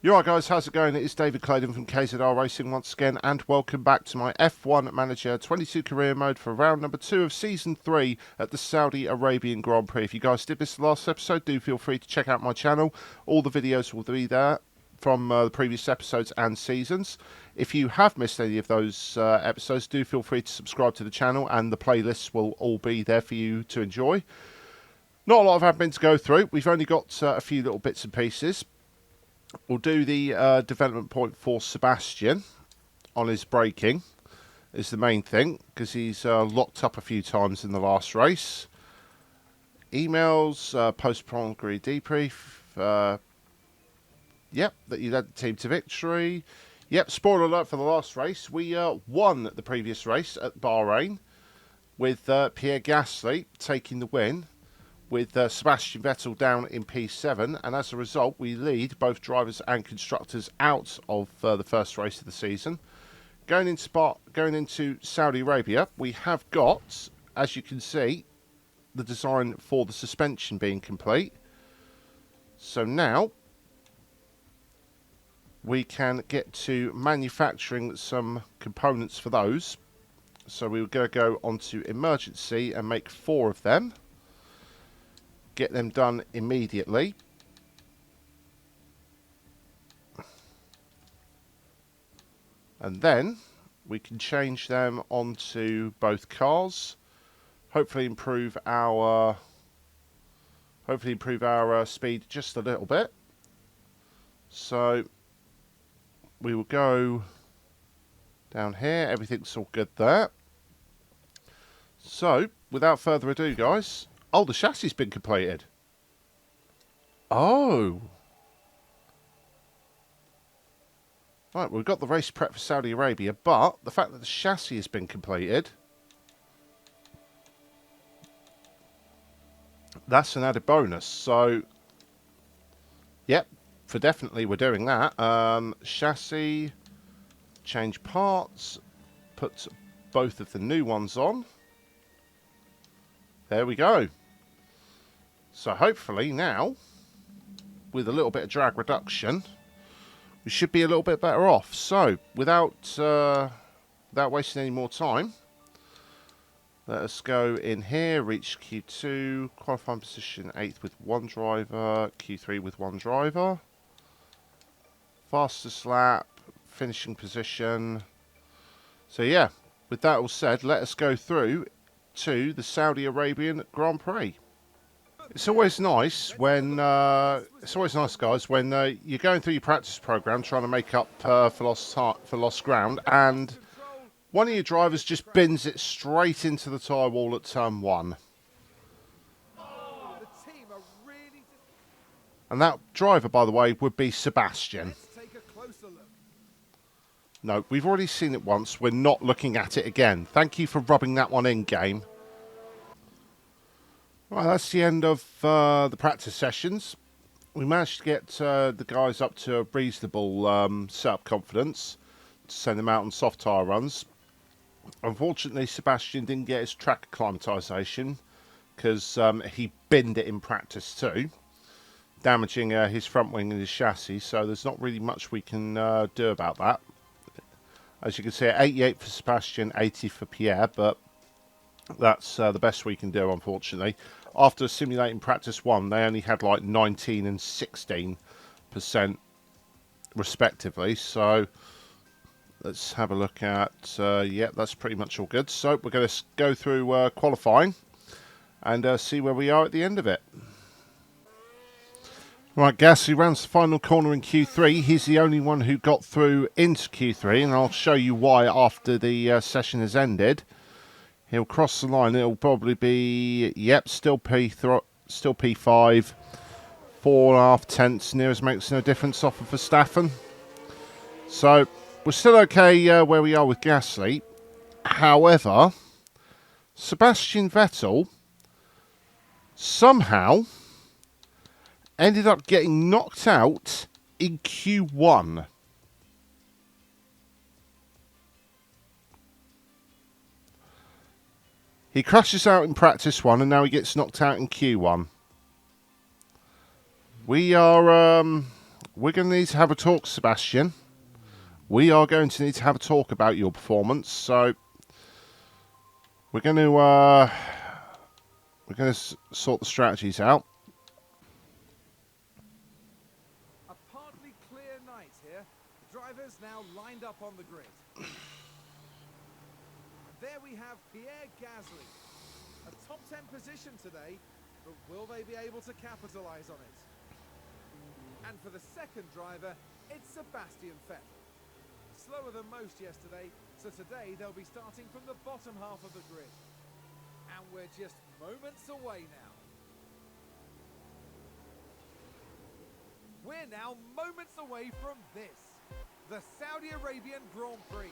You alright guys, how's it going? It is David Clayton from KZR Racing once again, and welcome back to my F1 Manager 22 career mode for round number 2 of Season 3 at the Saudi Arabian Grand Prix. If you guys did miss the last episode, do feel free to check out my channel. All the videos will be there from the previous episodes and seasons. If you have missed any of those episodes, do feel free to subscribe to the channel, and the playlists will all be there for you to enjoy. Not a lot of admin to go through. We've only got a few little bits and pieces. We'll do the development point for Sebastian on his braking is the main thing, because he's locked up a few times in the last race. Emails, post-Grand Prix debrief. Yep, that you led the team to victory. Yep, spoiler alert for the last race. We won the previous race at Bahrain with Pierre Gasly taking the win, with Sebastian Vettel down in P7, and as a result we lead both drivers and constructors out of the first race of the season. Going into Saudi Arabia, we have got, as you can see, the design for the suspension being complete. So now we can get to manufacturing some components for those. So we're going to go onto emergency and make 4 of them. Get them done immediately. And then we can change them onto both cars. Hopefully improve our speed just a little bit. So we will go down here. Everything's all good there. So without further ado, guys. Oh, the chassis has been completed. Oh. Right, we've got the race prep for Saudi Arabia, but the fact that the chassis has been completed, that's an added bonus. So, yep, for definitely we're doing that. Chassis, change parts, put both of the new ones on. There we go. So hopefully now, with a little bit of drag reduction, we should be a little bit better off. So without wasting any more time, let us go in here, reach Q2, qualifying position 8th with 1 driver, Q3 with 1 driver, fastest lap, finishing position. So yeah, with that all said, let us go through to the Saudi Arabian Grand Prix. It's always nice when guys, when you're going through your practice program trying to make up for lost ground, and one of your drivers just bins it straight into the tyre wall at turn 1. And that driver, by the way, would be Sebastian. No, we've already seen it once. We're not looking at it again. Thank you for rubbing that one in, game. Right, that's the end of the practice sessions. We managed to get the guys up to a reasonable setup confidence to send them out on soft tyre runs. Unfortunately, Sebastian didn't get his track acclimatisation because he binned it in practice too, damaging his front wing and his chassis, so there's not really much we can do about that. As you can see, 88 for Sebastian, 80 for Pierre, but that's the best we can do, unfortunately. After simulating practice 1, they only had like 19 and 16% respectively. So let's have a look at, yeah, that's pretty much all good. So we're going to go through qualifying and see where we are at the end of it. Right, Gasly rounds the final corner in Q3. He's the only one who got through into Q3, and I'll show you why after the session has ended. He'll cross the line. It'll probably be, yep, still P5, 4.5 tenths. Nearest makes no difference off of Verstappen. So we're still okay where we are with Gasly. However, Sebastian Vettel somehow ended up getting knocked out in Q1. He crashes out in practice 1 and now he gets knocked out in Q1. We are we're going to need to have a talk, Sebastian. We are going to need to have a talk about your performance. So we're going to sort the strategies out. A partly clear night here. Drivers now lined up on the grid. There we have Pierre Gasly. A top 10 position today, but will they be able to capitalize on it? And for the second driver, it's Sebastian Vettel. Slower than most yesterday, so today they'll be starting from the bottom half of the grid. And we're just moments away now. We're now moments away from this, the Saudi Arabian Grand Prix.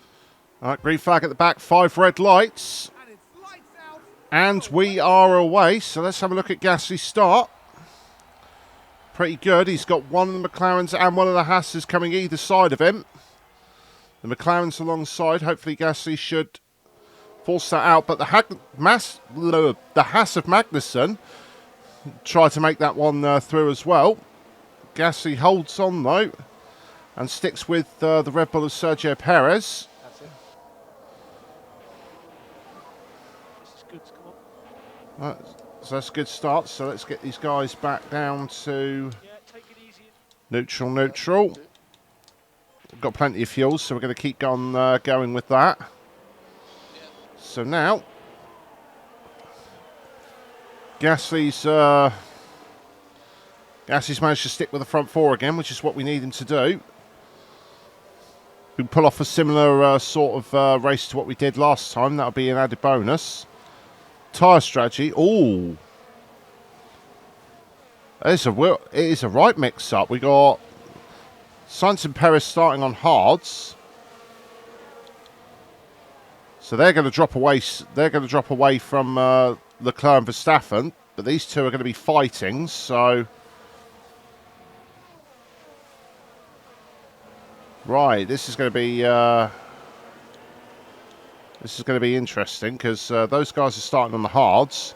All right, green flag at the back, 5 red lights. And it's lights out. And we are away, so let's have a look at Gasly's start. Pretty good. He's got one of the McLarens and one of the Haas's coming either side of him. The McLaren's alongside. Hopefully Gasly should force that out. But the Haas of Magnussen tried to make that one through as well. Gasly holds on though and sticks with the Red Bull of Sergio Perez. That's it. This is good. Come on. Right, so that's a good start. So let's get these guys back down to Take it easy. neutral. We've got plenty of fuel, so we're going to keep on going with that. So now, Gasly's managed to stick with the front four again, which is what we need him to do. We can pull off a similar sort of race to what we did last time. That'll be an added bonus. Tyre strategy. Ooh. It is a right mix-up. We got Sainz and Perez starting on hards. So they're going to drop away. They're going to drop away from Leclerc and Verstappen, but these two are going to be fighting. So, right, this is going to be interesting because those guys are starting on the hards.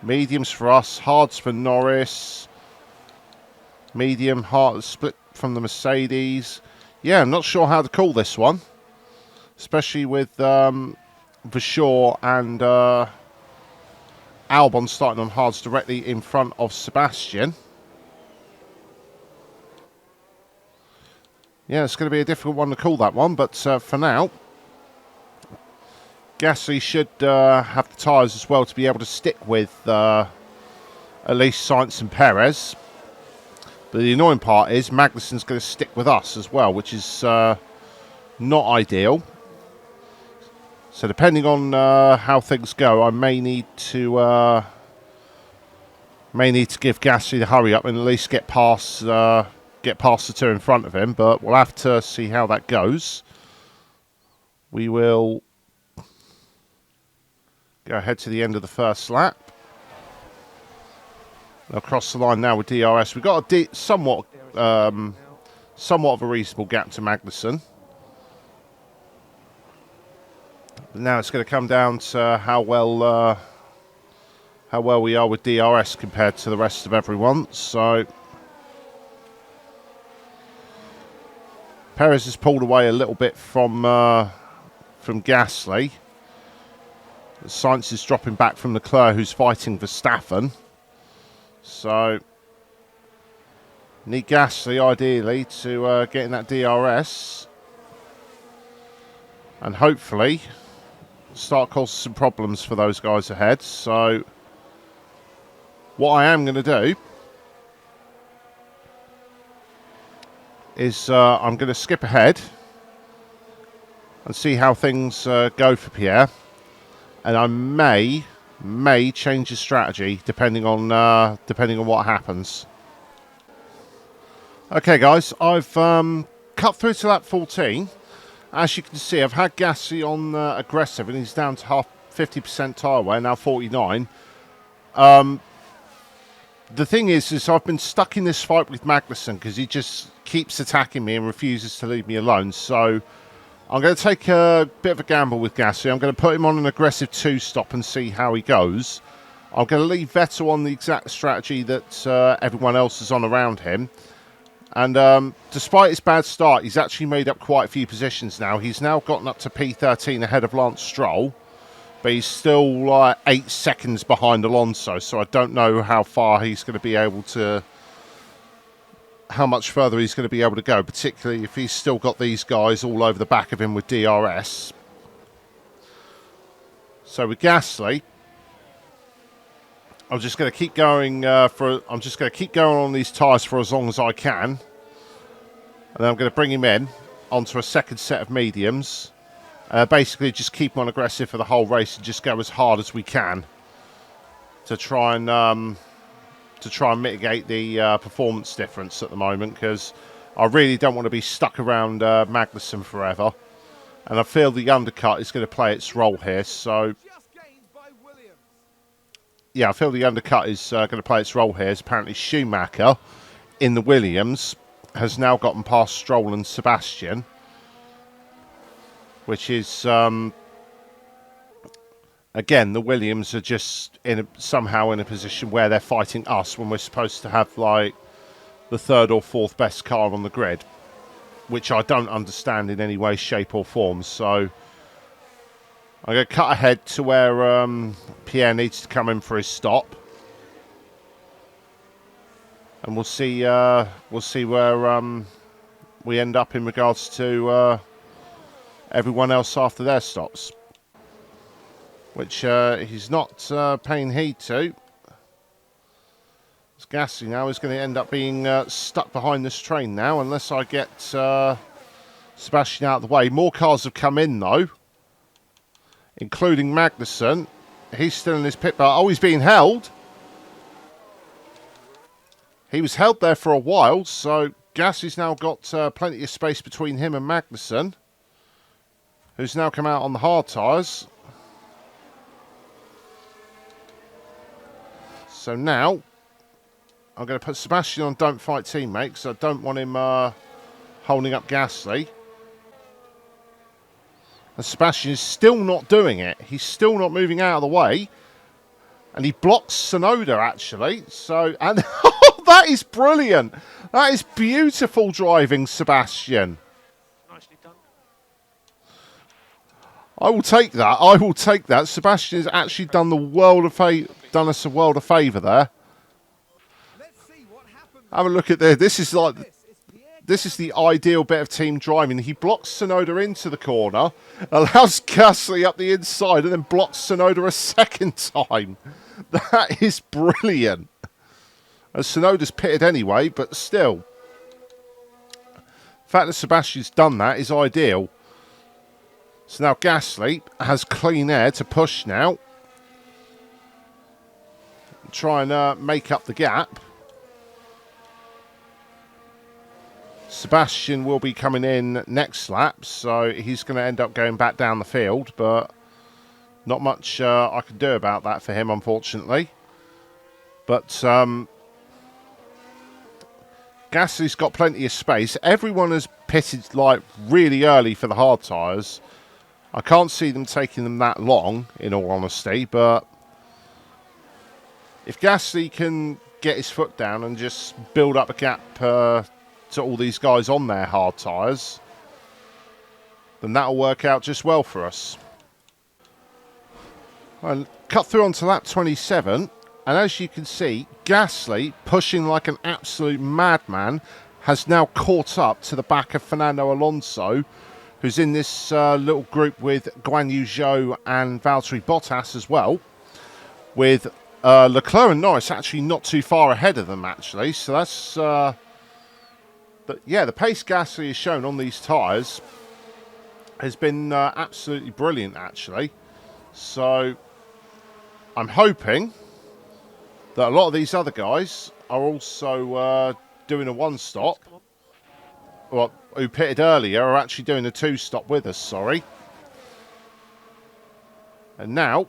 Mediums for us, hards for Norris. Medium, hard split from the Mercedes. Yeah, I'm not sure how to call this one, especially with Vasseur and Albon starting on hards directly in front of Sebastian. Yeah, it's going to be a difficult one to call that one, but for now, Gasly should have the tyres as well to be able to stick with at least Sainz and Perez. But the annoying part is Magnussen's going to stick with us as well, which is not ideal. So depending on how things go, I may need to give Gasly the hurry up and at least get past the two in front of him. But we'll have to see how that goes. We will go ahead to the end of the first lap. Across the line now with DRS. We've got a somewhat of a reasonable gap to Magnussen. But now it's going to come down to how well we are with DRS compared to the rest of everyone. So Perez has pulled away a little bit from Gasly. Sainz is dropping back from Leclerc, who's fighting Verstappen. So, need Gasly ideally to get in that DRS and hopefully start causing some problems for those guys ahead. So, what I am going to do is I'm going to skip ahead and see how things go for Pierre. And I may change the strategy depending on what happens. Okay, guys, I've cut through to lap 14. As you can see, I've had Gasly on aggressive, and he's down to 50% tyre wear, now 49. The thing is I've been stuck in this fight with Magnussen because he just keeps attacking me and refuses to leave me alone. So I'm going to take a bit of a gamble with Gasly. I'm going to put him on an aggressive 2-stop and see how he goes. I'm going to leave Vettel on the exact strategy that everyone else is on around him. And despite his bad start, he's actually made up quite a few positions now. He's now gotten up to P13 ahead of Lance Stroll, but he's still like 8 seconds behind Alonso, so I don't know how far he's going to be able to, how much further he's going to be able to go, particularly if he's still got these guys all over the back of him with DRS. So with Gasly, I'm just going to keep going on these tyres for as long as I can, and then I'm going to bring him in onto a second set of mediums. Basically, just keep on aggressive for the whole race and just go as hard as we can to try and mitigate the performance difference at the moment, because I really don't want to be stuck around Magnussen forever, and I feel the undercut is going to play its role here. So yeah, I feel the undercut is going to play its role here. As apparently Schumacher in the Williams has now gotten past Stroll and Sebastian, which is again, the Williams are just somehow in a position where they're fighting us when we're supposed to have like the third or fourth best car on the grid, which I don't understand in any way, shape or form. So I'm going to cut ahead to where Pierre needs to come in for his stop, and we'll see where we end up in regards to everyone else after their stops, which he's not paying heed to. Gasly now is going to end up being stuck behind this train now, unless I get Sebastian out of the way. More cars have come in though, including Magnussen. He's still in his pit bar. Oh, he's being held. He was held there for a while, so Gasly's now got plenty of space between him and Magnussen, who's now come out on the hard tyres. So now I'm going to put Sebastian on don't fight teammate, because I don't want him holding up Gasly. And Sebastian is still not doing it. He's still not moving out of the way. And he blocks Tsunoda, actually. So, and oh, that is brilliant. That is beautiful driving, Sebastian. Nicely done. I will take that. I will take that. Sebastian has actually done us a world of favour there. Have a look at this. This is the ideal bit of team driving. He blocks Tsunoda into the corner, allows Gasly up the inside, and then blocks Tsunoda a second time. That is brilliant. And Tsunoda's pitted anyway, but still. The fact that Sebastian's done that is ideal. So now Gasly has clean air to push now. Try and make up the gap. Sebastian will be coming in next lap, so he's going to end up going back down the field, but not much I can do about that for him, unfortunately. But Gasly's got plenty of space. Everyone has pitted like really early for the hard tyres. I can't see them taking them that long, in all honesty, but if Gasly can get his foot down and just build up a gap to all these guys on their hard tyres, then that'll work out just well for us. Well, cut through onto lap 27, and as you can see, Gasly, pushing like an absolute madman, has now caught up to the back of Fernando Alonso, who's in this little group with Guan Yu Zhou and Valtteri Bottas as well, with Leclerc and Norris actually not too far ahead of them, actually. So that's yeah, the pace Gasly has shown on these tyres has been absolutely brilliant, actually. So I'm hoping that a lot of these other guys are also doing a one-stop. Well, who pitted earlier are actually doing a two-stop with us, sorry. And now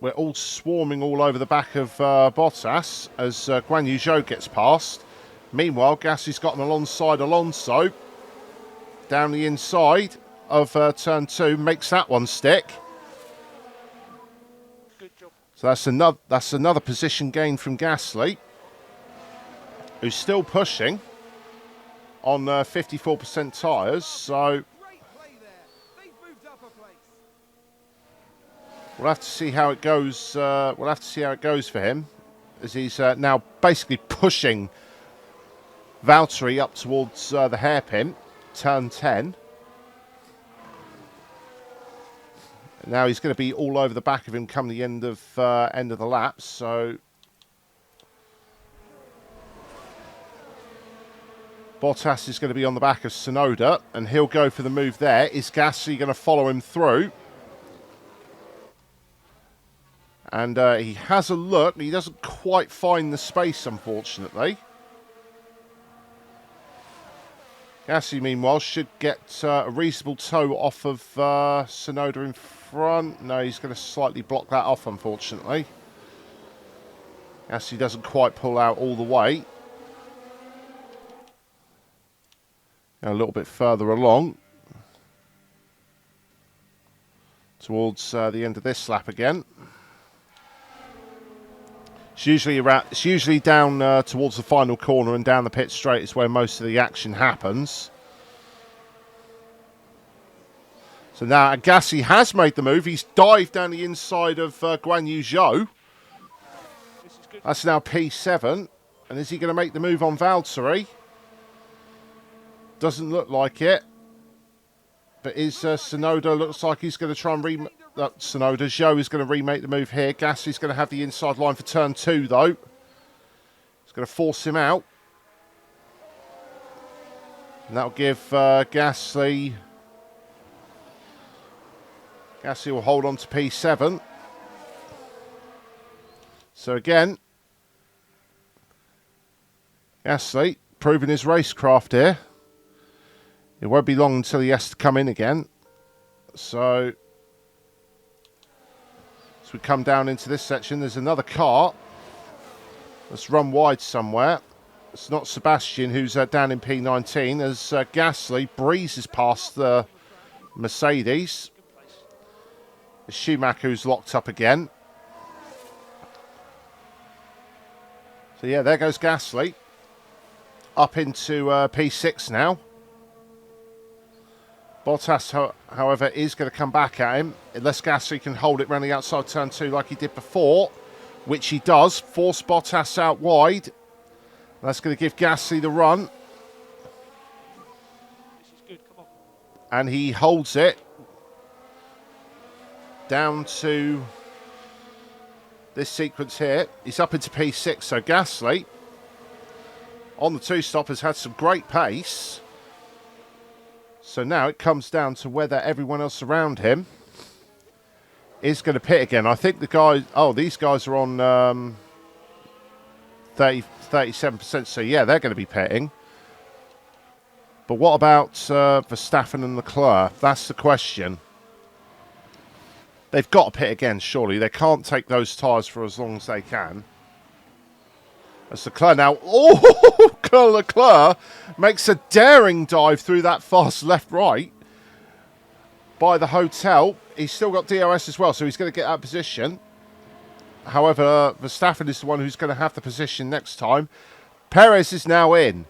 we're all swarming all over the back of Bottas as Guan Yu Zhou gets past. Meanwhile, Gasly's got him alongside Alonso. Down the inside of turn 2, makes that one stick. Good job. So that's another position gain from Gasly, who's still pushing. on 54% tyres. So Great play there. They've moved up a place. we'll have to see how it goes. We'll have to see how it goes for him, as he's now basically pushing Valtteri up towards the hairpin, turn 10. And now he's going to be all over the back of him come the end of the lap. So Bottas is going to be on the back of Tsunoda, and he'll go for the move there. Is Gasly going to follow him through? And he has a look. He doesn't quite find the space, unfortunately. Gasly, meanwhile, should get a reasonable toe off of Tsunoda in front. No, he's going to slightly block that off, unfortunately. Gasly doesn't quite pull out all the way. A little bit further along. Towards the end of this lap again. It's usually down towards the final corner and down the pit straight is where most of the action happens. So now Agassi has made the move. He's dived down the inside of Guan Yu Zhou. That's now P7. And is he going to make the move on Valtteri? Doesn't look like it. But is Tsunoda looks like he's going to try and Tsunoda. Zhou is going to remake the move here. Gasly's going to have the inside line for turn 2, though. He's going to force him out. And that'll give Gasly... Gasly will hold on to P7. So again, Gasly proving his racecraft here. It won't be long until he has to come in again. So, as we come down into this section, there's another car that's run wide somewhere. It's not Sebastian, who's down in P19, as Gasly breezes past the Mercedes. It's Schumacher who's locked up again. So yeah, there goes Gasly. Up into P6 now. Bottas, however, is going to come back at him, unless Gasly can hold it around the outside turn 2 like he did before, which he does. Force Bottas out wide. That's going to give Gasly the run. This is good, come on. And he holds it down to this sequence here. He's up into P6, so Gasly on the 2-stop has had some great pace. So now it comes down to whether everyone else around him is going to pit again. I think the guys... Oh, these guys are on 37%. So, yeah, they're going to be pitting. But what about Verstappen and Leclerc? That's the question. They've got to pit again, surely. They can't take those tyres for as long as they can. As Leclerc now... Oh! Leclerc makes a daring dive through that fast left-right by the hotel. He's still got DRS as well, so he's going to get that position. However, Verstappen is the one who's going to have the position next time. Perez is now in.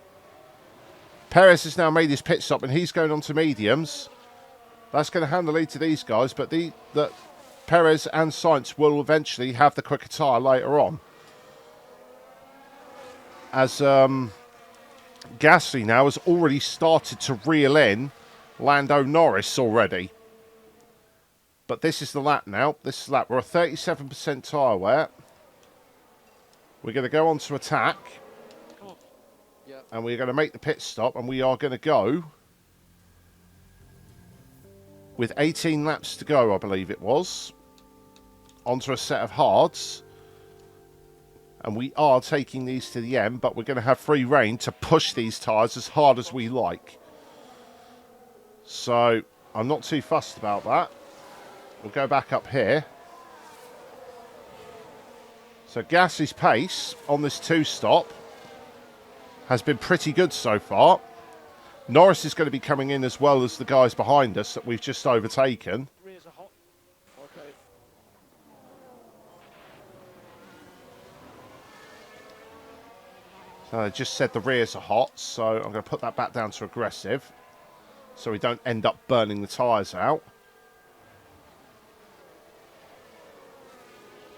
Perez has now made his pit stop, and he's going on to mediums. That's going to hand the lead to these guys, but Perez and Sainz will eventually have the quicker tyre later on. As Gasly now has already started to reel in Lando Norris already. But this is the lap now. This is the lap. We're a 37% tyre wear. We're going to go on to attack. Come on. Yep. And we're going to make the pit stop. And we are going to go with 18 laps to go, I believe it was. Onto a set of hards. And we are taking these to the end, but we're going to have free rein to push these tyres as hard as we like. So, I'm not too fussed about that. We'll go back up here. So, Gasly's pace on this 2-stop has been pretty good so far. Norris is going to be coming in as well as the guys behind us that we've just overtaken. Rears are hot. Okay. I just said the rears are hot, so I'm going to put that back down to aggressive, so we don't end up burning the tyres out.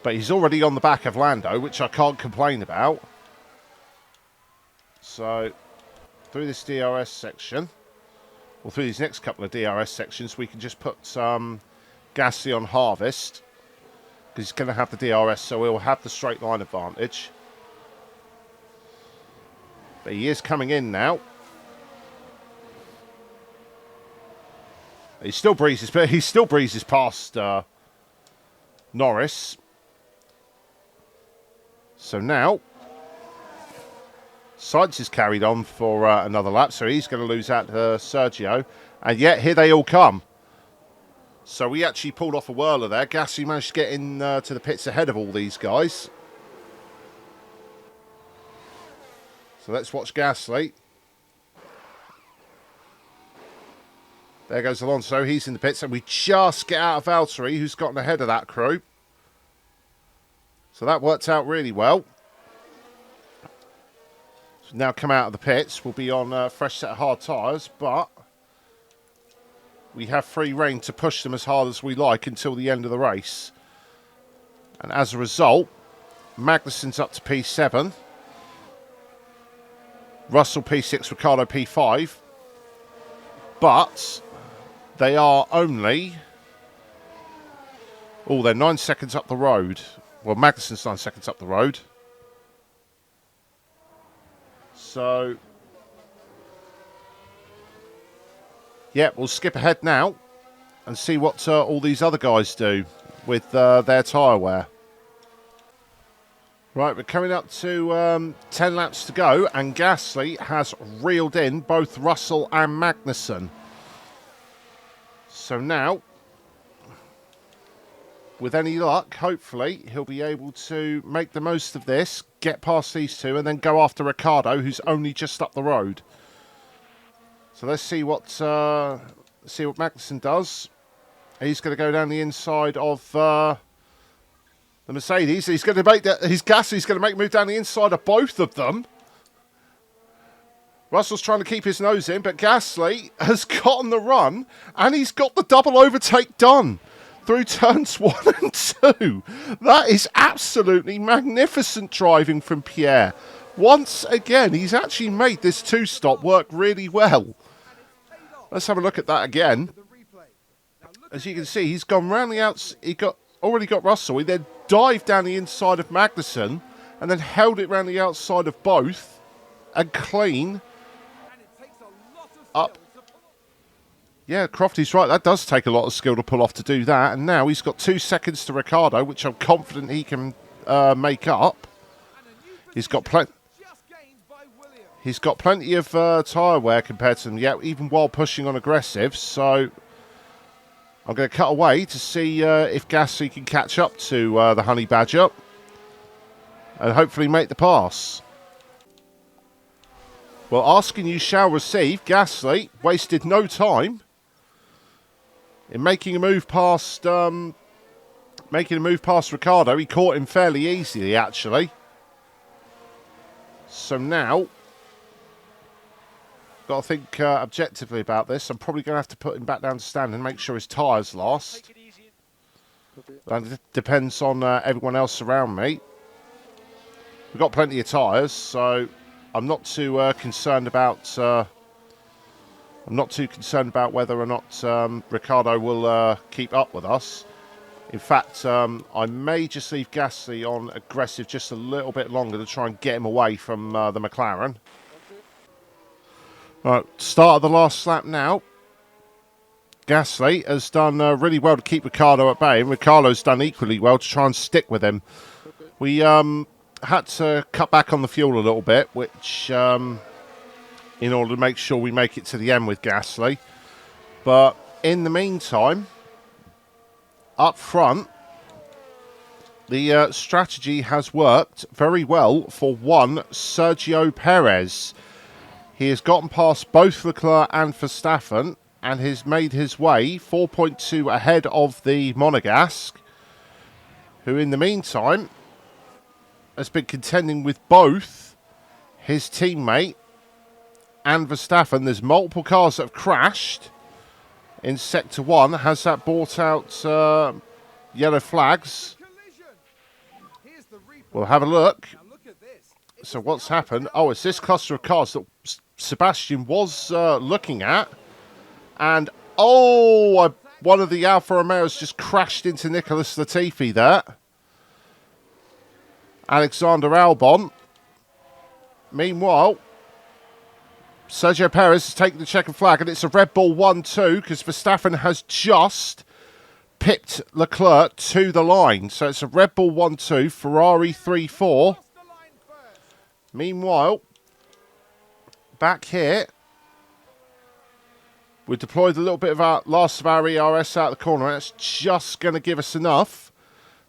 But he's already on the back of Lando, which I can't complain about. So, through this DRS section, or through these next couple of DRS sections, we can just put Gasly on harvest, because he's going to have the DRS, so he'll have the straight line advantage. But he is coming in now. He still breezes past Norris. So now, Sainz is carried on for another lap, so he's going to lose out to Sergio. And yet, here they all come. So we actually pulled off a whirler there. Gasly managed to get in to the pits ahead of all these guys. So let's watch Gasly. There goes Alonso. He's in the pits, and we just get out of Valtteri, who's gotten ahead of that crew. So that worked out really well. So now come out of the pits. We'll be on a fresh set of hard tyres, but we have free rein to push them as hard as we like until the end of the race. And as a result, Magnussen's up to P7. Russell P6, Ricciardo P5. But they are only... Oh, they're 9 seconds up the road. Well, Magnussen's 9 seconds up the road. So... yeah, we'll skip ahead now and see what all these other guys do with their tyre wear. Right, we're coming up to 10 laps to go, and Gasly has reeled in both Russell and Magnussen. So now, with any luck, hopefully, he'll be able to make the most of this, get past these two, and then go after Ricciardo, who's only just up the road. So let's see what Magnussen does. He's going to go down the inside of the Mercedes. He's going to make that. Gasly's going to make a move down the inside of both of them. Russell's trying to keep his nose in, but Gasly has gotten the run, and he's got the double overtake done through turns 1 and 2. That is absolutely magnificent driving from Pierre. Once again, he's actually made this two-stop work really well. Let's have a look at that again. As you can see, he's gone round the outside. He already got Russell. He then dived down the inside of Magnussen and then held it round the outside of both and clean up. Yeah, Crofty's right. That does take a lot of skill to pull off to do that. And now he's got 2 seconds to Ricciardo, which I'm confident he can make up. He's got plenty. He's got plenty of tyre wear compared to them yet, even while pushing on aggressive. So I'm going to cut away to see if Gasly can catch up to the Honey Badger and hopefully make the pass. Well, asking you shall receive. Gasly wasted no time in making a move past Ricciardo. He caught him fairly easily, actually. So now, got to think objectively about this. I'm probably going to have to put him back down to stand and make sure his tyres last. That depends on everyone else around me. We've got plenty of tyres, so I'm not too concerned about. I'm not too concerned about whether or not Ricciardo will keep up with us. In fact, I may just leave Gasly on aggressive just a little bit longer to try and get him away from the McLaren. Right, start of the last lap now. Gasly has done really well to keep Ricciardo at bay, and Ricciardo's done equally well to try and stick with him. We had to cut back on the fuel a little bit, which in order to make sure we make it to the end with Gasly. But in the meantime, up front, the strategy has worked very well for one Sergio Perez. He has gotten past both Leclerc and Verstappen and has made his way 4.2 ahead of the Monegasque, who in the meantime has been contending with both his teammate and Verstappen. There's multiple cars that have crashed in Sector 1. Has that brought out yellow flags? Here's the replay. We'll have a look. Now look at this. So what's happened? Oh, it's this cluster of cars that Sebastian was looking at. And, oh, one of the Alfa Romeos just crashed into Nicholas Latifi there. Alexander Albon. Meanwhile, Sergio Perez has taken the checkered flag, and it's a Red Bull 1-2 because Verstappen has just pipped Leclerc to the line. So it's a Red Bull 1-2, Ferrari 3-4. Cross the line first. Meanwhile, back here, we deployed a little bit of our last of our ERS out of the corner. That's just going to give us enough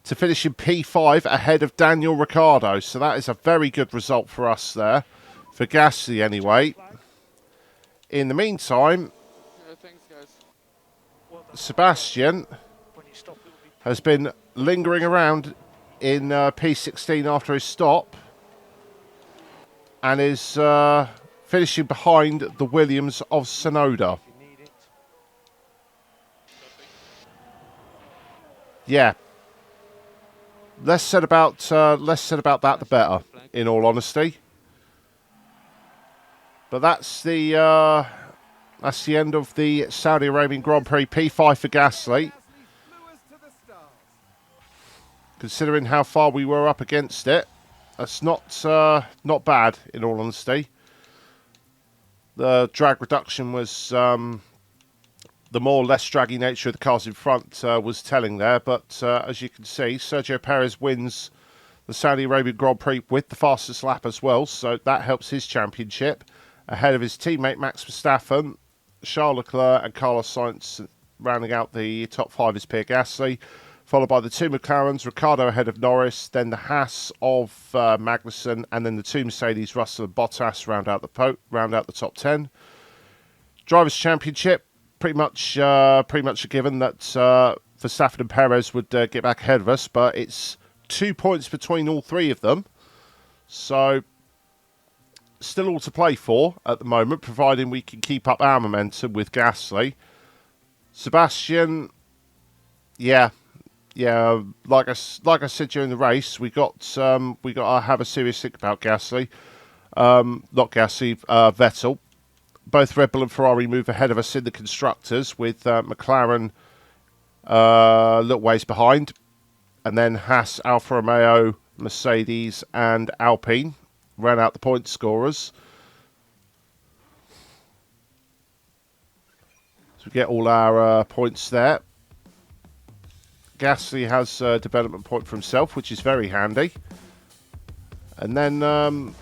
to finish in P5 ahead of Daniel Ricciardo. So that is a very good result for us there, for Gasly anyway. In the meantime, Thanks, guys. Well done. Sebastian When you stop, it will be has been lingering around in P16 after his stop and is finishing behind the Williams of Sonoda. if you need it. Yeah. Less said about that, the better. In all honesty. But that's the end of the Saudi Arabian Grand Prix. P5 for Gasly. Gasly flew us to the stars. Considering how far we were up against it, that's not bad. In all honesty, the drag reduction was the more or less draggy nature of the cars in front was telling there. But as you can see, Sergio Perez wins the Saudi Arabian Grand Prix with the fastest lap as well, so that helps his championship ahead of his teammate Max Verstappen, Charles Leclerc and Carlos Sainz. Rounding out the top 5 is Pierre Gasly, followed by the 2 McLarens, Ricciardo ahead of Norris, then the Haas of Magnussen, and then the 2 Mercedes, Russell and Bottas round out the top 10. Drivers' Championship, pretty much a given that Verstappen and Perez would get back ahead of us, but it's 2 points between all 3 of them, so still all to play for at the moment, providing we can keep up our momentum with Gasly. Sebastian, yeah. Like I said during the race, we got to have a serious think about Gasly. Not Gasly, Vettel. Both Red Bull and Ferrari move ahead of us in the constructors, with McLaren a little ways behind, and then Haas, Alfa Romeo, Mercedes, and Alpine ran out the point scorers. So we get all our points there. Gasly has a development point for himself, which is very handy. And then,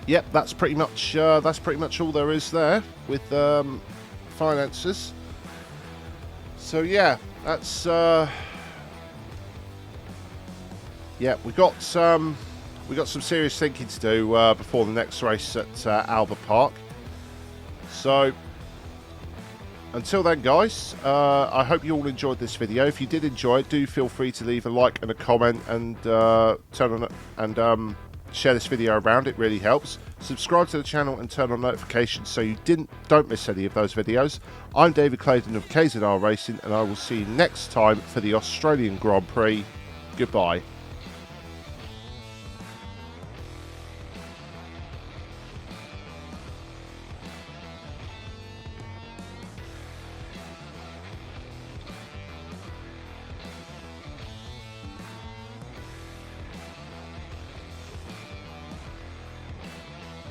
yep, that's pretty much all there is there with finances. So yeah, that's yeah, we got some serious thinking to do before the next race at Albert Park. So until then, guys, I hope you all enjoyed this video. If you did enjoy it, do feel free to leave a like and a comment, and share this video around. It really helps. Subscribe to the channel and turn on notifications so you don't miss any of those videos. I'm David Clayton of KZR Racing, and I will see you next time for the Australian Grand Prix. Goodbye.